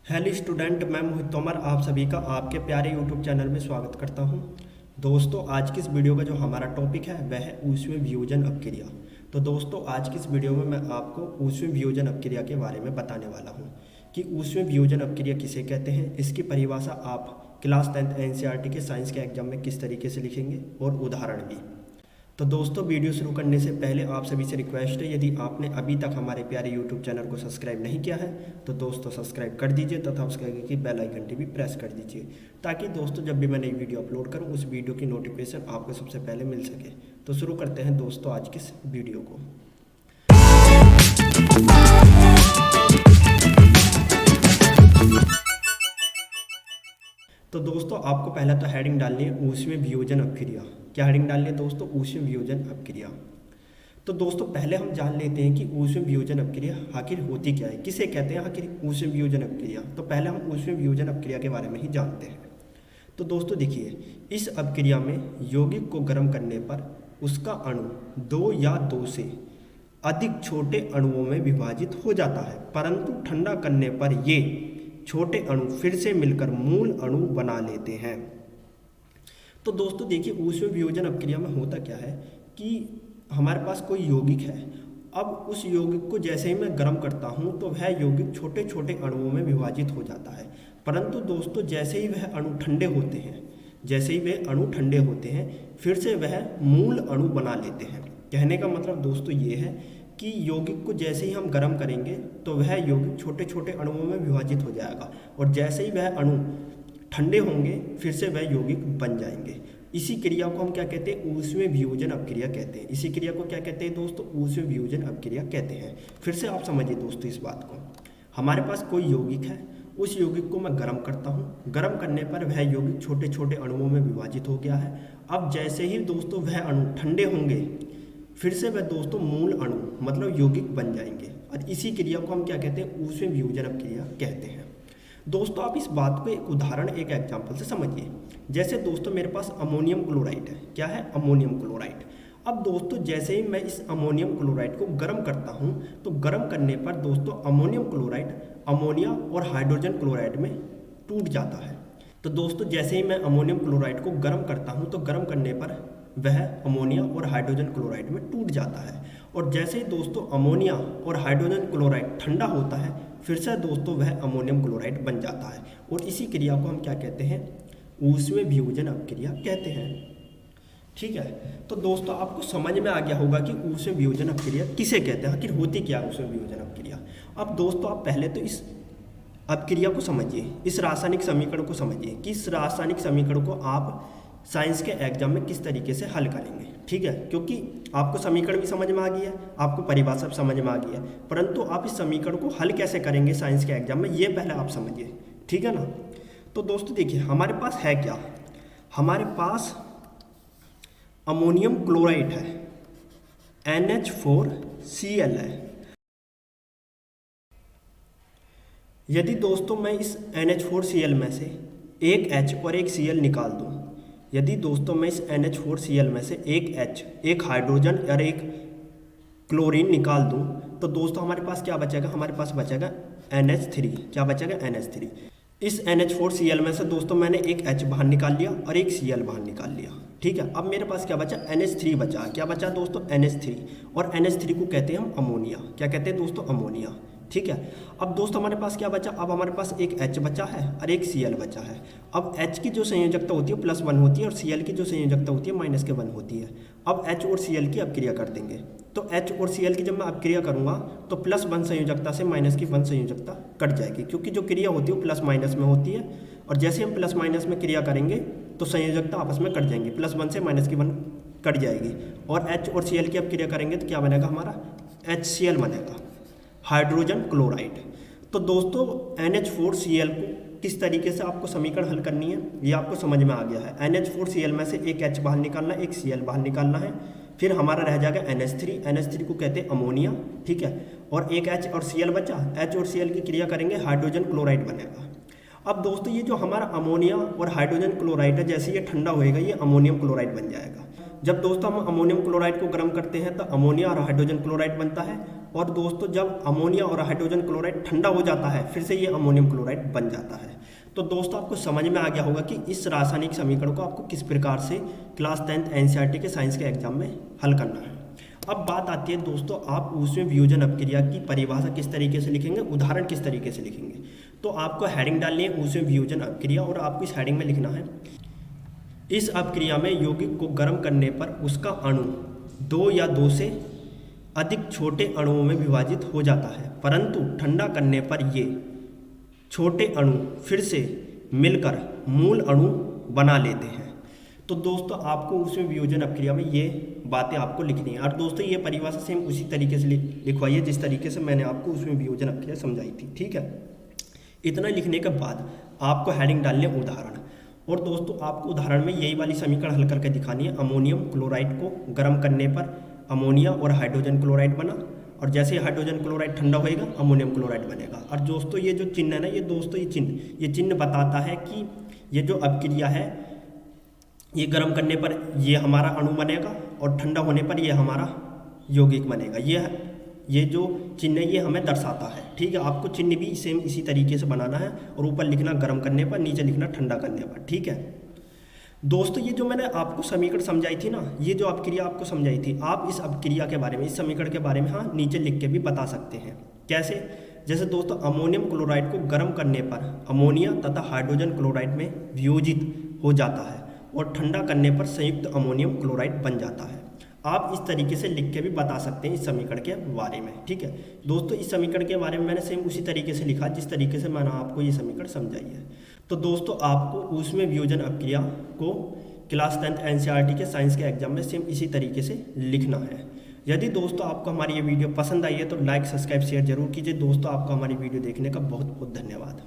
Hello student, मैं मोहित तोमर आप सभी का आपके प्यारे यूट्यूब चैनल में स्वागत करता हूं। दोस्तों, आज की इस वीडियो का जो हमारा टॉपिक है वह है ऊष्मीय वियोजन अपक्रिया। तो दोस्तों, आज की इस वीडियो में मैं आपको ऊष्मीय वियोजन अपक्रिया के बारे में बताने वाला हूं कि ऊष्मीय वियोजन अपक्रिया किसे कहते हैं। इसकी परिभाषा आप क्लास 10th एनसीईआरटी के साइंस के एग्जाम में किस तरीके से लिखेंगे और उदाहरण भी। तो दोस्तों, वीडियो शुरू करने से पहले आप सभी से रिक्वेस्ट है, यदि आपने अभी तक हमारे प्यारे यूट्यूब चैनल को सब्सक्राइब नहीं किया है तो दोस्तों सब्सक्राइब कर दीजिए तथा उसके आगे की बेल आइकन भी प्रेस कर दीजिए, ताकि दोस्तों जब भी मैं नई वीडियो अपलोड करूं उस वीडियो की नोटिफिकेशन आपको सबसे पहले मिल सके। तो शुरू करते हैं दोस्तों आज की इस वीडियो को। तो दोस्तों, आपको पहला तो हेडिंग डालनी है ऊष्मीय वियोजन अपक्रिया। क्या हेडिंग डालनी है दोस्तों? ऊष्मीय वियोजन अपक्रिया। तो दोस्तों, पहले हम जान लेते हैं कि ऊष्मीय वियोजन अपक्रिया आखिर होती क्या है, किसे कहते हैं आखिर ऊष्मीय वियोजन अपक्रिया। तो पहले हम ऊष्मीय वियोजन अपक्रिया के बारे में ही जानते हैं। तो दोस्तों देखिए, इस अपक्रिया में यौगिक को गर्म करने पर उसका अणु 2 या 2 से अधिक छोटे अणुओं में विभाजित हो जाता है, परंतु ठंडा करने पर ये छोटे अणु फिर से मिलकर मूल अणु बना लेते हैं। तो दोस्तों देखिए, ऊष्मीय वियोजन अपक्रिया में होता क्या है कि हमारे पास कोई यौगिक है। अब उस यौगिक को जैसे ही मैं गर्म करता हूँ तो वह यौगिक छोटे छोटे अणुओं में विभाजित हो जाता है, परंतु दोस्तों जैसे ही वह अणु ठंडे होते हैं, फिर से वह मूल अणु बना लेते हैं। कहने का मतलब दोस्तों ये है कि यौगिक को जैसे ही हम गर्म करेंगे तो वह यौगिक छोटे छोटे अणुओं में विभाजित हो जाएगा, और जैसे ही वह अणु ठंडे होंगे फिर से वह यौगिक बन जाएंगे। इसी क्रिया को हम क्या कहते हैं? ऊष्मीय वियोजन अपक्रिया कहते हैं। इसी क्रिया को क्या कहते हैं दोस्तों? ऊष्मीय वियोजन अपक्रिया कहते हैं। फिर से आप समझिए दोस्तों इस बात को। हमारे पास कोई यौगिक है, उस यौगिक को मैं गर्म करता हूँ। गर्म करने पर वह यौगिक छोटे छोटे अणुओं में विभाजित हो गया है। अब जैसे ही दोस्तों वह अणु ठंडे होंगे फिर से वह दोस्तों मूल अणु मतलब यौगिक बन जाएंगे, और इसी क्रिया को हम क्या कहते हैं? ऊष्मीय वियोजन अपक्रिया कहते हैं। दोस्तों आप इस बात को एक उदाहरण, एक एग्जाम्पल से समझिए। जैसे दोस्तों मेरे पास अमोनियम क्लोराइड है। क्या है? Ammonium chloride. अब दोस्तों जैसे ही मैं इस अमोनियम क्लोराइड को गर्म करता हूँ तो गर्म करने पर दोस्तों अमोनियम क्लोराइड अमोनिया और हाइड्रोजन क्लोराइड में टूट जाता है। तो दोस्तों जैसे ही मैं अमोनियम क्लोराइड को गर्म करता हूँ तो गर्म करने पर वह अमोनिया और हाइड्रोजन क्लोराइड में टूट जाता है, और जैसे ही दोस्तों अमोनिया और हाइड्रोजन क्लोराइड ठंडा होता है फिर से दोस्तों वह अमोनियम क्लोराइड बन जाता है, और इसी क्रिया को हम क्या कहते हैं? ऊष्मीय वियोजन अपक्रिया कहते हैं। ठीक है, तो दोस्तों आपको समझ में आ गया होगा कि ऊष्मीय वियोजन अपक्रिया किसे कहते हैं, आखिर होती क्या है ऊष्मीय वियोजन अपक्रिया। अब दोस्तों आप पहले तो इस अपक्रिया को समझिए, इस रासायनिक समीकरण को समझिए कि इस रासायनिक समीकरण को आप साइंस के एग्जाम में किस तरीके से हल करेंगे। ठीक है, क्योंकि आपको समीकरण भी समझ में आ गया है, आपको परिभाषा भी समझ में आ गई है, परंतु आप इस समीकरण को हल कैसे करेंगे साइंस के एग्जाम में ये पहले आप समझिए। ठीक है ना। तो दोस्तों देखिए, हमारे पास है क्या? हमारे पास अमोनियम क्लोराइड है, NH4Cl है। यदि दोस्तों मैं इस NH4Cl में से एक H और एक Cl निकाल दूं, यदि दोस्तों मैं इस NH4Cl में से एक H, एक हाइड्रोजन और एक क्लोरीन निकाल दूं, तो दोस्तों हमारे पास क्या बचेगा? हमारे पास बचेगा NH3। क्या बचेगा? NH3। इस NH4Cl में से दोस्तों मैंने एक H बाहर निकाल लिया और एक Cl बाहर निकाल लिया। ठीक है, अब मेरे पास क्या बचा? NH3 बचा। क्या बचा दोस्तों? NH3। और NH3 को कहते हैं हम अमोनिया। क्या कहते हैं दोस्तों? अमोनिया। ठीक है, अब दोस्तों हमारे पास क्या बचा? अब हमारे पास एक H बचा है और एक Cl बचा है। अब H की जो संयोजकता होती है +1 होती है और Cl की जो संयोजकता होती है -1 होती है। अब H और Cl की अपक्रिया कर देंगे, तो H और Cl की जब मैं अपक्रिया करूंगा तो +1 संयोजकता से -1 संयोजकता कट जाएगी, क्योंकि जो क्रिया होती है वो +- में होती है, और जैसे हम +- में क्रिया करेंगे तो संयोजकता आपस में कट जाएंगी, +1 से -1 कट जाएगी, और H और Cl की अपक्रिया करेंगे तो क्या बनेगा? हमारा HCl बनेगा, हाइड्रोजन क्लोराइड। तो दोस्तों NH4Cl को किस तरीके से आपको समीकरण हल करनी है ये आपको समझ में आ गया है। NH4Cl में से एक H बाहर निकालना है, एक Cl बाहर निकालना है, फिर हमारा रह जाएगा NH3। NH3 को कहते हैं अमोनिया। ठीक है, और एक H और Cl बचा, H और Cl की क्रिया करेंगे, हाइड्रोजन क्लोराइड बनेगा। अब दोस्तों ये जो हमारा अमोनिया और हाइड्रोजन क्लोराइड है, जैसे ये ठंडा होएगा ये अमोनियम क्लोराइड बन जाएगा। जब दोस्तों हम अमोनियम क्लोराइड को गर्म करते हैं तो अमोनिया और हाइड्रोजन क्लोराइड बनता है, और दोस्तों जब अमोनिया और हाइड्रोजन क्लोराइड ठंडा हो जाता है फिर से ये अमोनियम क्लोराइड बन जाता है। तो दोस्तों आपको समझ में आ गया होगा कि इस रासायनिक समीकरण को आपको किस प्रकार से क्लास 10th एनसीईआरटी के साइंस के एग्जाम में हल करना है। अब बात आती है दोस्तों आप उसमें वियोजन अपक्रिया की परिभाषा किस तरीके से लिखेंगे, उदाहरण किस तरीके से लिखेंगे। तो आपको हेडिंग डालनी है उसमें वियोजन अपक्रिया और आपको इस हेडिंग में लिखना है इस अपक्रिया में यौगिक को गर्म करने पर उसका अणु 2 या 2 से अधिक छोटे अणुओं में विभाजित हो जाता है, परंतु ठंडा करने पर ये छोटे अणु फिर से मिलकर मूल अणु बना लेते हैं। तो दोस्तों आपको उसमें वियोजन अपक्रिया में ये बातें आपको लिखनी है। और दोस्तों ये परिभाषा सेम उसी तरीके से लिखवाइए जिस तरीके से मैंने आपको उसमें वियोजन अपक्रिया समझाई थी, ठीक है। इतना लिखने के बाद आपको हेडिंग डालनी है उदाहरण। और दोस्तों आपको उदाहरण में यही वाली समीकरण हल करके दिखानी है। अमोनियम क्लोराइड को गर्म करने पर अमोनिया और हाइड्रोजन क्लोराइड बना, और जैसे ही हाइड्रोजन क्लोराइड ठंडा होएगा अमोनियम क्लोराइड बनेगा। और दोस्तों ये जो चिन्ह है ना, ये दोस्तों ये चिन्ह बताता है कि ये जो अपक्रिया है ये गर्म करने पर ये हमारा अणु बनेगा और ठंडा होने पर ये हमारा यौगिक बनेगा। ये जो चिन्ह है ये हमें दर्शाता है, ठीक है। आपको चिन्ह भी सेम इसी तरीके से बनाना है और ऊपर लिखना गर्म करने पर, नीचे लिखना ठंडा करने पर, ठीक है। दोस्तों ये जो मैंने आपको समीकरण समझाई थी ना, ये जो अपक्रिया आपको समझाई थी, आप इस अपक्रिया के बारे में, इस समीकरण के बारे में हाँ नीचे लिख के भी बता सकते हैं। कैसे? जैसे दोस्तों अमोनियम क्लोराइड को गर्म करने पर अमोनिया तथा हाइड्रोजन क्लोराइड में वियोजित हो जाता है और ठंडा करने पर संयुक्त अमोनियम क्लोराइड बन जाता है। आप इस तरीके से लिख के भी बता सकते हैं इस समीकरण के बारे में, ठीक है। दोस्तों इस समीकरण के बारे में मैंने सेम उसी तरीके से लिखा जिस तरीके से मैंने आपको ये समीकरण समझाई है। तो दोस्तों आपको उसमें वियोजन अपक्रिया को क्लास 10th एनसीईआरटी के साइंस के एग्जाम में सेम इसी तरीके से लिखना है। यदि दोस्तों आपको हमारी ये वीडियो पसंद आई है तो लाइक, सब्सक्राइब, शेयर जरूर कीजिए। दोस्तों आपका हमारी वीडियो देखने का बहुत बहुत धन्यवाद।